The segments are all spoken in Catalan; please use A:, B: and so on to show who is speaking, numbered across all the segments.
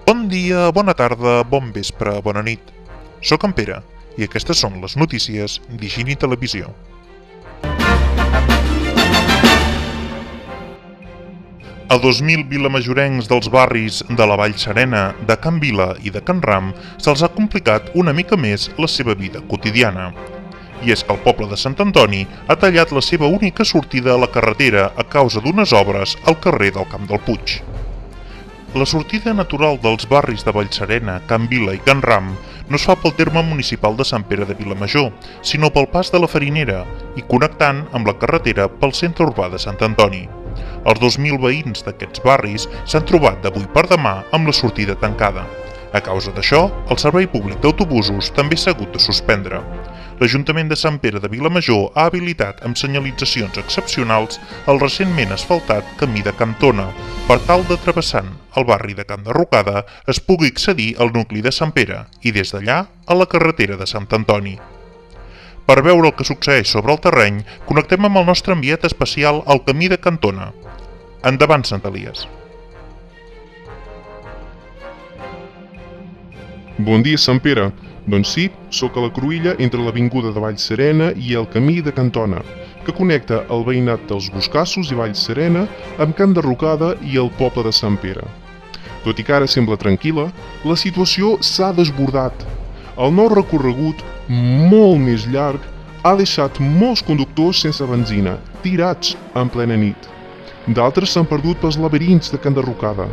A: Bon dia, bona tarda, bon vespre, bona nit. Soc en Pere, i aquestes són les notícies d'Higiene Televisió. A 2.000 vilamajorencs dels barris de la Vall Serena, de Can Vila i de Can Ram se'ls ha complicat una mica més la seva vida quotidiana. I és que el poble de Sant Antoni ha tallat la seva única sortida a la carretera a causa d'unes obres al carrer del Camp del Puig. La sortida natural dels barris de Vallserena, Can Vila i Can Ram no es fa pel terme municipal de Sant Pere de Vilamajor, sinó pel pas de la Farinera i connectant amb la carretera pel centre urbà de Sant Antoni. Els 2.000 veïns d'aquests barris s'han trobat d'avui per demà amb la sortida tancada. A causa d'això, el servei públic d'autobusos també s'ha hagut de suspendre. L'Ajuntament de Sant Pere de Vilamajor ha habilitat amb senyalitzacions excepcionals el recentment asfaltat camí de Can Tona, per tal de travessant el barri de Can Derrocada es pugui accedir al nucli de Sant Pere i des d'allà a la carretera de Sant Antoni. Per veure el que succeeix sobre el terreny, connectem amb el nostre enviat especial al camí de Can Tona. Endavant, Sant Elies.
B: Bon dia, Sant Pere. Doncs sí, sóc a la cruïlla entre l'avinguda de Vall Serena i el camí de Can Tona, que connecta el veïnat dels Boscassos i Vall Serena amb Can Derrocada i el poble de Sant Pere. Tot i que ara sembla tranquil·la, la situació s'ha desbordat. El nou recorregut, molt més llarg, ha deixat molts conductors sense benzina, tirats en plena nit. D'altres s'han perdut pels laberints de Can Derrocada.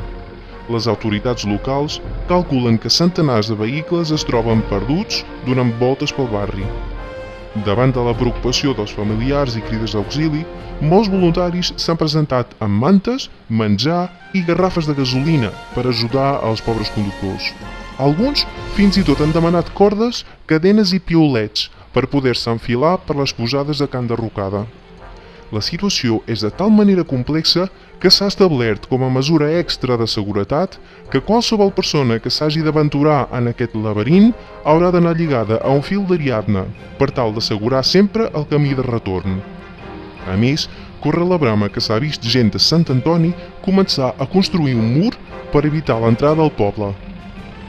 B: Les autoritats locals calculen que centenars de vehicles es troben perduts donant voltes pel barri. Davant de la preocupació dels familiars i crides d'auxili, molts voluntaris s'han presentat amb mantes, menjar i garrafes de gasolina per ajudar als pobres conductors. Alguns fins i tot han demanat cordes, cadenes i piolets per poder-se enfilar per les pujades de Can Derrocada. La situació és de tal manera complexa que s'ha establert com a mesura extra de seguretat que qualsevol persona que s'hagi d'aventurar en aquest laberint haurà d'anar lligada a un fil d'Ariadna per tal d'assegurar sempre el camí de retorn. A més, corre la brama que s'ha vist gent de Sant Antoni començar a construir un mur per evitar l'entrada al poble.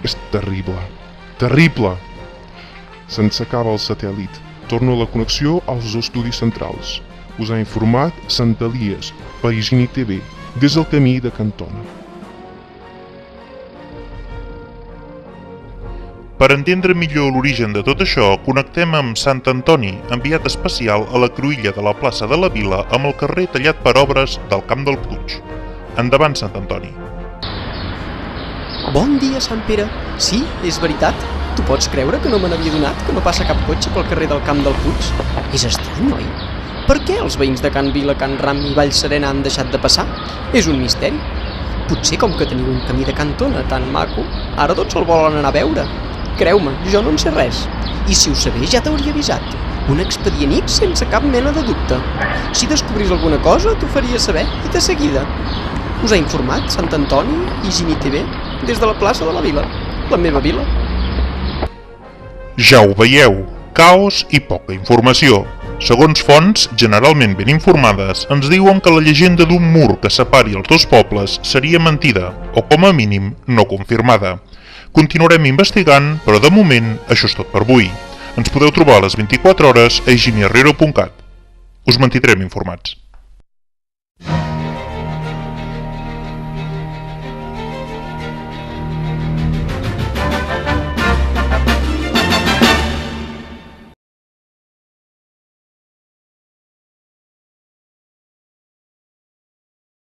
B: És terrible, terrible! Se'ns acaba el satèl·lit. Torno a la connexió als estudis centrals. Us ha informat Sant Elies per Higiene TV des del camí de Can Tona.
A: Per entendre millor l'origen de tot això, connectem amb Sant Antoni, enviat especial a la cruïlla de la plaça de la Vila amb el carrer tallat per obres del Camp del Puig. Endavant, Sant Antoni.
C: Bon dia, Sant Pere. Sí, és veritat. Tu pots creure que no me n'havia donat que no passa cap cotxe pel carrer del Camp del Puig? És estrany, oi? Per què els veïns de Can Vila, Can Ram i Vall Serena han deixat de passar? És un misteri. Potser com que teniu un camí de Can Tona tan maco, ara tots el volen anar a veure. Creu-me, jo no en sé res. I si ho sabés ja t'hauria avisat. Un expedient X sense cap mena de dubte. Si descobrís alguna cosa, t'ho faria saber i de seguida. Us ha informat Sant Antoni i Higiene TV des de la plaça de la Vila, la meva vila.
A: Ja ho veieu, caos i poca informació. Segons fonts generalment ben informades, ens diuen que la llegenda d'un mur que separi els dos pobles seria mentida, o com a mínim no confirmada. Continuarem investigant, però de moment això és tot per avui. Ens podeu trobar a les 24 hores a higieniarrero.cat. Us mantindrem informats.